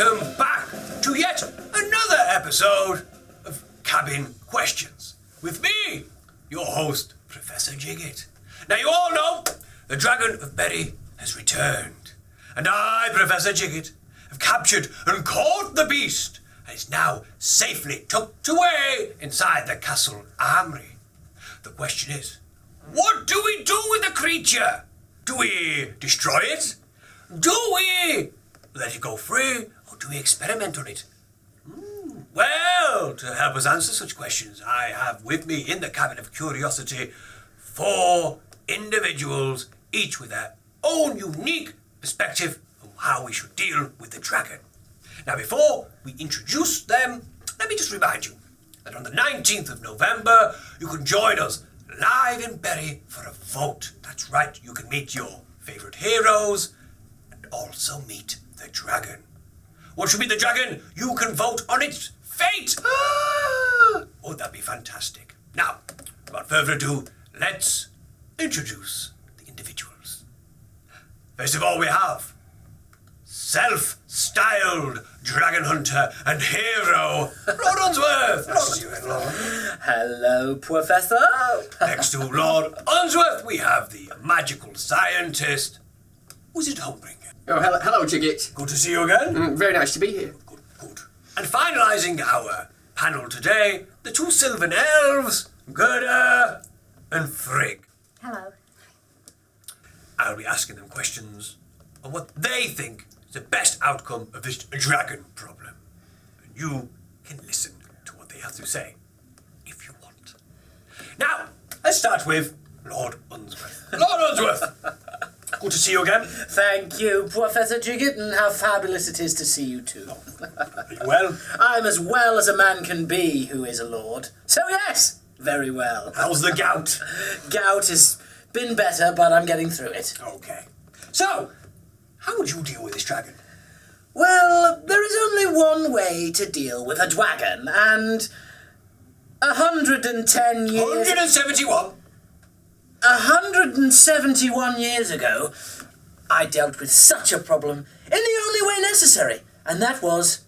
welcome back to yet another episode of Cabin Questions with me, your host, Professor Jigget. Now you all know the Dragon of Berry has returned, and I, Professor Jigget, have captured and caught the beast and is now safely tucked away inside the castle armory. The question is, what do we do with the creature? Do we destroy it? Do we let it go free? Or do we experiment on it? Well, to help us answer such questions, I have with me in the Cabin of Curiosity 4 individuals, each with their own unique perspective on how we should deal with the dragon. Now, before we introduce them, let me just remind you that on the 19th of November, you can join us live in Berry for a vote. That's right, you can meet your favourite heroes and also meet the dragon. What should be the dragon? You can vote on its fate. Oh, that'd be fantastic. Now, without further ado, let's introduce the individuals. First of all, we have self-styled dragon hunter and hero, Lord Unsworth. Hello, Professor. Next to Lord Unsworth, we have the magical scientist, Wizard Humbringer. Oh, hello, Jigget. Good to see you again. Very nice to be here. Good. And finalising our panel today, the 2 sylvan elves, Gerda and Frigg. Hello. I'll be asking them questions on what they think is the best outcome of this dragon problem. And you can listen to what they have to say, if you want. Now, let's start with Lord Unsworth. Lord Unsworth! Good to see you again. Thank you, Professor Jigget, and how fabulous it is to see you too. Are you well? I'm as well as a man can be who is a lord. So yes, very well. How's the gout? Gout has been better, but I'm getting through it. Okay. So, how would you deal with this dragon? Well, there is only one way to deal with a dragon, and 110 years... 171. 171 years ago, I dealt with such a problem in the only way necessary, and that was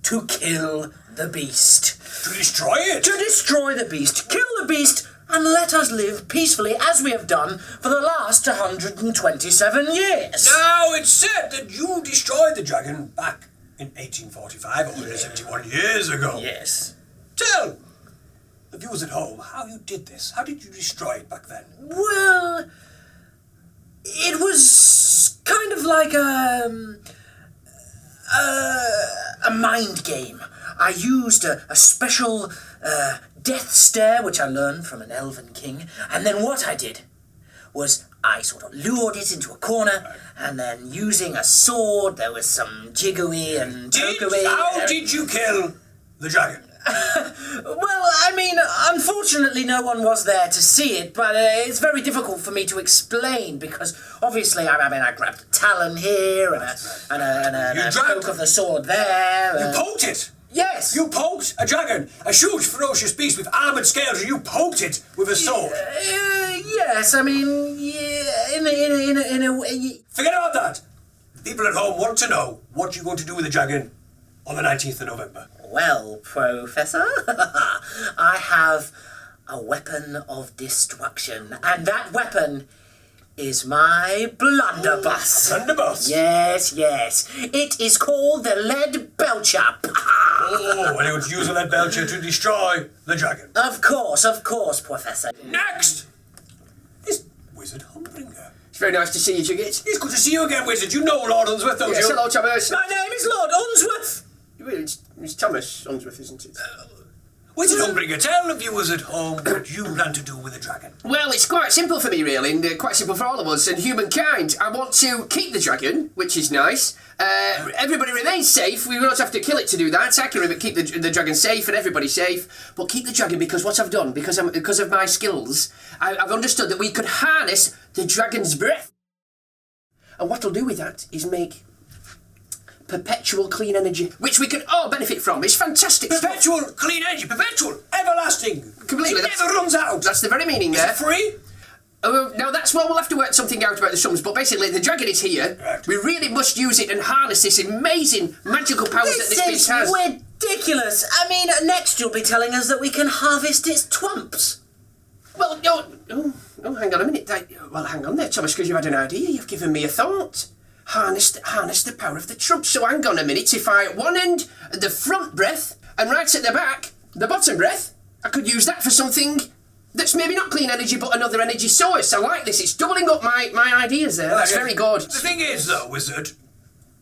to kill the beast. To destroy it? To destroy the beast, kill the beast, and let us live peacefully as we have done for the last 127 years. Now, it's said that you destroyed the dragon back in 1845, 171 years ago. Yes. Tell the viewers at home how you did this. How did you destroy it back then? Well, it was kind of like a mind game. I used a special death stare, which I learned from an elven king, and then what I did was I sort of lured it into a corner, and then using a sword, there was some jiggery and tokery. How did you kill the dragon? Well, I mean, unfortunately no one was there to see it, but it's very difficult for me to explain because obviously, I grabbed a talon here and a poke of the sword there. You poked it? Yes. You poked a dragon, a huge ferocious beast with armoured scales, and you poked it with a sword? Yes, I mean, yeah, in a way. Forget about that. People at home want to know what you're going to do with the dragon on the 19th of November. Well, Professor, I have a weapon of destruction, and that weapon is my blunderbuss. Blunderbuss? Yes. It is called the Lead Belcher. Oh, and you would use a lead belcher to destroy the dragon. Of course, Professor. Next is Wizard Humbringer. It's very nice to see you, Jigget. It's good to see you again, Wizard. You know Lord Unsworth, don't Yes, you? hello, Thomas. My name is Lord Unsworth. It's Thomas Unsworth, isn't it? Wizard Humbringer, tell the viewers at home what you plan to do with the dragon. Well, it's quite simple for me, really, and quite simple for all of us and humankind. I want to keep the dragon, which is nice. Everybody remains safe. We won't have to kill it to do that. I can keep the dragon safe and everybody safe. But keep the dragon because what I've done, because of my skills, I've understood that we could harness the dragon's breath. And what I'll do with that is make perpetual clean energy, which we can all benefit from. It's fantastic. Perpetual clean energy, perpetual, everlasting. Completely. It never runs out. That's the very meaning Is there. it free? Now that's what we'll have to work something out about the sums, but basically the dragon is here. Right. We really must use it and harness this amazing magical powers that this This beast is has. ridiculous. I mean, next you'll be telling us that we can harvest its twumps. Well, no. Oh, hang on a minute. Well, hang on there, Thomas, because you had an idea. You've given me a thought. Harness the power of the trump. So hang on a minute. If I at one end, the front breath, and right at the back, the bottom breath, I could use that for something that's maybe not clean energy, but another energy source. I like this. It's doubling up my ideas there. That's very good. The thing is, though, Wizard,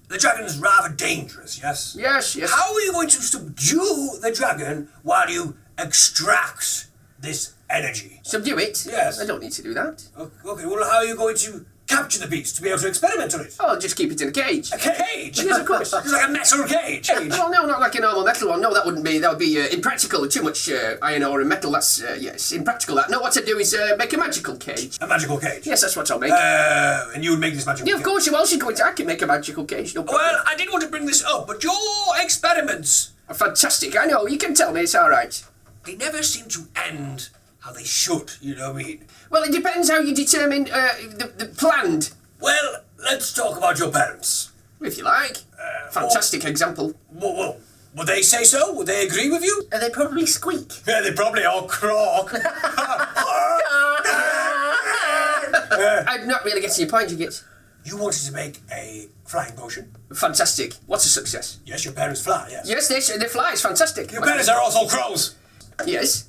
the dragon is rather dangerous, yes? Yes. How are you going to subdue the dragon while you extract this energy? Subdue it? Yes. I don't need to do that. Okay, well, how are you going to capture the beast to be able to experiment on it? Oh, just keep it in a cage. A cage? Yes, of course. It's like a metal cage. Well, no, not like a normal metal one. No, that would be impractical. Too much iron ore and metal. That's yes, impractical. That. No, what I do is make a magical cage. A magical cage? Yes, that's what I'll make. And you would make this magical Yeah, cage? of course. Who else is going to? I can make a magical cage. No problem. Well, I didn't want to bring this up, but your experiments, Fantastic. I know. You can tell me. It's all right. they never seem to end how they should, you know what I mean? Well, it depends how you determine the planned, Well, let's talk about your parents. if you like. Fantastic example. Well, would they say so? Would they agree with you? They probably squeak. Yeah, they probably all croak. I'm not really getting your point, Jigget. You wanted to make a flying potion? Fantastic. What a success. Yes, your parents fly, yes. Yes, they fly. It's fantastic. Your parents are also crows. Yes.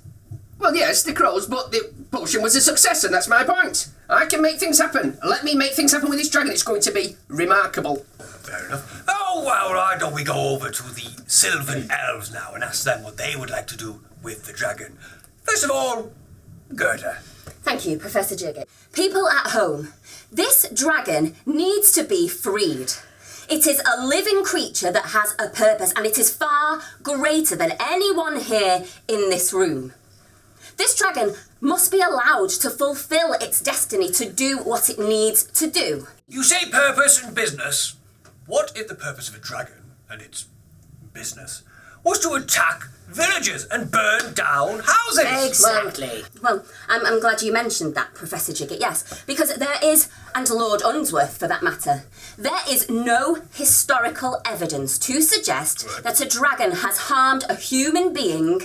Well, yes, the crows, but the potion was a success, and that's my point. I can make things happen. Let me make things happen with this dragon. It's going to be remarkable. Fair enough. Oh, well, why don't we go over to the sylvan elves now and ask them what they would like to do with the dragon. First of all, Gerda. Thank you, Professor Jigget. People at home, this dragon needs to be freed. It is a living creature that has a purpose, and it is far greater than anyone here in this room. This dragon must be allowed to fulfill its destiny to do what it needs to do. You say purpose and business. What if the purpose of a dragon and its business was to attack villages and burn down houses? Exactly. Well, I'm glad you mentioned that, Professor Jigget, yes, because there is, and Lord Unsworth for that matter, there is no historical evidence to suggest that a dragon has harmed a human being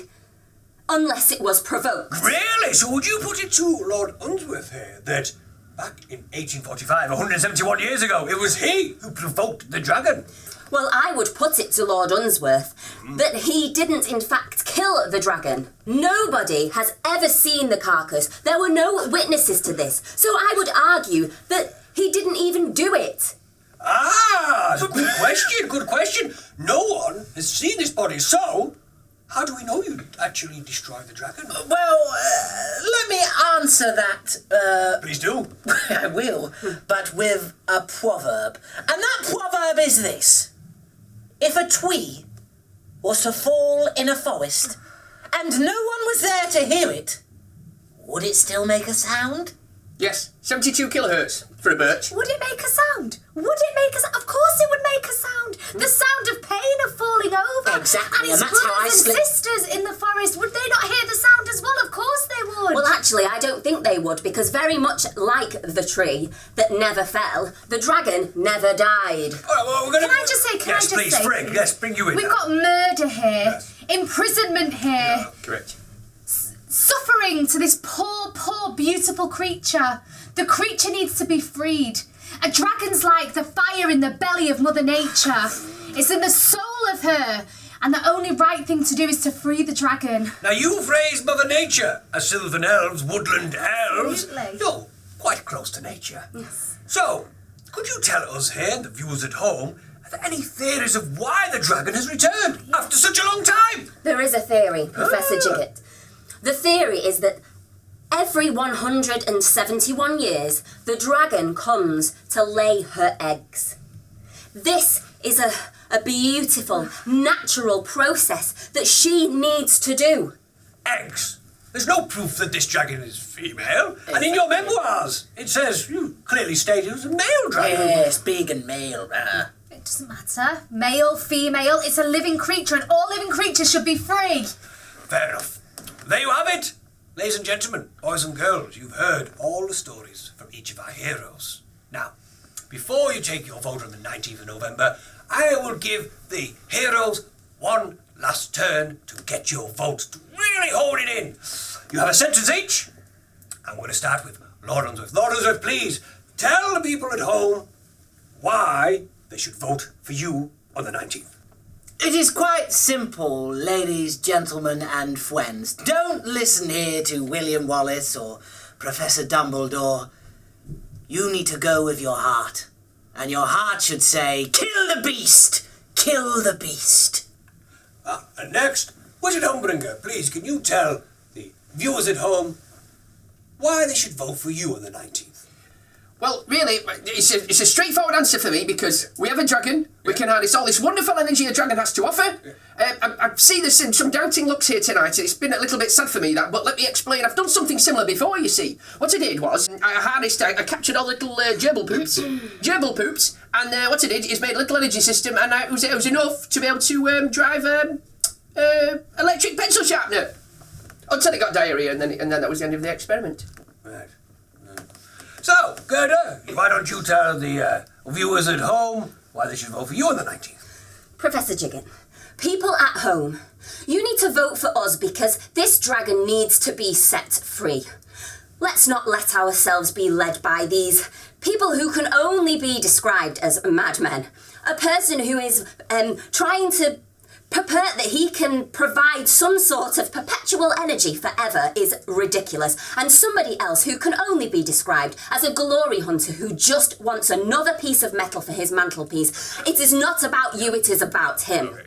unless it was provoked. Really? So would you put it to Lord Unsworth here that back in 1845, 171 years ago, it was he who provoked the dragon? Well, I would put it to Lord Unsworth that he didn't in fact kill the dragon. Nobody has ever seen the carcass. There were no witnesses to this. So I would argue that he didn't even do it. Ah, that's a good question, good question. No one has seen this body, so how do we know you actually destroyed the dragon? Well, let me answer that. Please do. I will, but with a proverb. And that proverb is this. If a tree was to fall in a forest, and no one was there to hear it, would it still make a sound? Yes, 72 kilohertz for a birch. Would it make a sound? Would it make a sound? Of course it would make a sound. The sound of pain of falling over. Exactly, And his and that's how I brothers and sleep. sisters in the forest, would they not hear the sound as well? Of course they would. Well, actually, I don't think they would, because very much like the tree that never fell, the dragon never died. All right, well, we're gonna... Can I just say, Yes, please, Frigg, yes, bring you in We've now. got murder here, Yes. imprisonment here, Correct. suffering to this poor, poor, beautiful creature. The creature needs to be freed. A dragon's like the fire in the belly of Mother Nature. It's in the soul of her. And the only right thing to do is to free the dragon. Now, you've raised Mother Nature as sylvan elves, woodland elves. Absolutely. You're quite close to nature. Yes. So, could you tell us here, and the viewers at home, are there any theories of why the dragon has returned after such a long time? There is a theory, Professor Jigget. The theory is that every 171 years, the dragon comes to lay her eggs. This is a beautiful, natural process that she needs to do. Eggs. There's no proof that this dragon is female. And in your memoirs, it says, you clearly stated it was a male dragon. Yes, big and male. It doesn't matter. Male, female, it's a living creature and all living creatures should be free. Fair enough. There you have it. Ladies and gentlemen, boys and girls, you've heard all the stories from each of our heroes. Now, before you take your vote on the 19th of November, I will give the heroes one last turn to get your votes, to really hold it in. You have a sentence each. I'm going to start with Lord Unsworth. Lord Unsworth, please tell the people at home why they should vote for you on the 19th. It is quite simple, ladies, gentlemen, and friends. Don't listen here to William Wallace or Professor Dumbledore. You need to go with your heart. And your heart should say, kill the beast! Kill the beast! And next, Wizard Humbringer, please, can you tell the viewers at home why they should vote for you on the 19th? Well, really, it's a straightforward answer for me because we have a dragon. We can harness all this wonderful energy a dragon has to offer. I see there's some doubting looks here tonight. It's been a little bit sad for me, that, but let me explain. I've done something similar before, you see. What I did was, I captured all little gerbil poops, and what I did is made a little energy system, and it was enough to be able to drive electric pencil sharpener. Until it got diarrhea, and then that was the end of the experiment. Right. So, Gerda, why don't you tell the viewers at home why they should vote for you on the 19th? Professor Jigget, people at home, you need to vote for us because this dragon needs to be set free. Let's not let ourselves be led by these people who can only be described as madmen. A person who is trying to purport that he can provide some sort of perpetual energy forever is ridiculous. And somebody else who can only be described as a glory hunter who just wants another piece of metal for his mantelpiece. It is not about you, it is about him. Okay.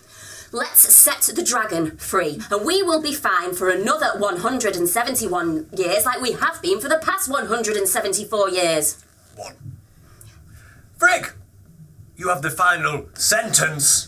Let's set the dragon free, and we will be fine for another 171 years like we have been for the past 174 years. 1. Frigg, you have the final sentence.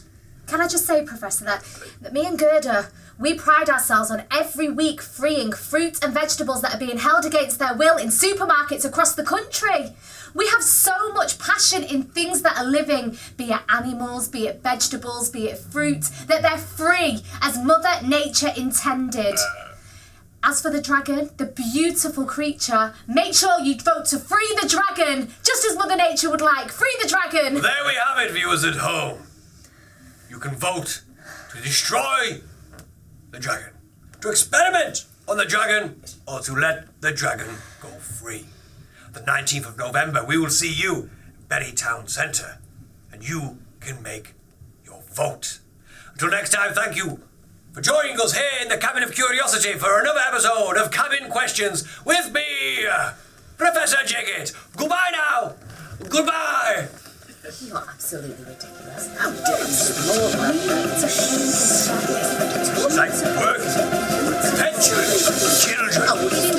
Can I just say, Professor, that me and Gerda, we pride ourselves on every week freeing fruit and vegetables that are being held against their will in supermarkets across the country. We have so much passion in things that are living, be it animals, be it vegetables, be it fruit, that they're free as Mother Nature intended. As for the dragon, the beautiful creature, make sure you vote to free the dragon, just as Mother Nature would like. Free the dragon! Well, there we have it, viewers at home. You can vote to destroy the dragon, to experiment on the dragon, or to let the dragon go free. The 19th of November, we will see you in Berry Town Centre, and you can make your vote. Until next time, thank you for joining us here in the Cabin of Curiosity for another episode of Cabin Questions with me, Professor Jigget. Goodbye now. Goodbye. You are absolutely ridiculous. How dare you explore my It's a shame. It's like work, pension, children.